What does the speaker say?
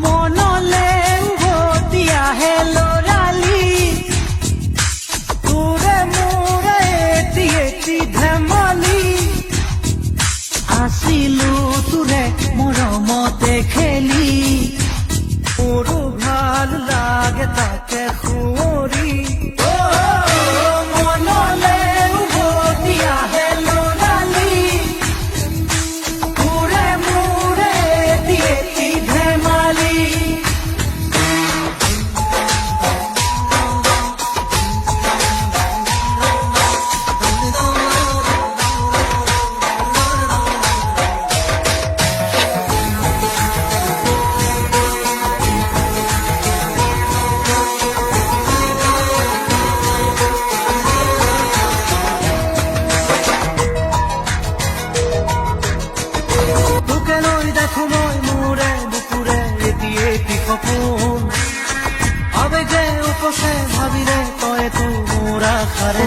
মনলে উভতি আহে লৰালি তোৰে মোৰে এটি এটি ধেমালি আছিলো তোৰে মৰমতে খেলি মোৰো ভাল লাগে তাকে সুঁৱৰি মনলে উভতি আহে লৰালি তোৰে মোৰে এটি এটি ধেমালি তোকে লৈ দেখো মই মোৰে বুকুৰে এটি এটি সপোন আবেগে উপচে ভাবিলে তই তো মোৰ আশাৰে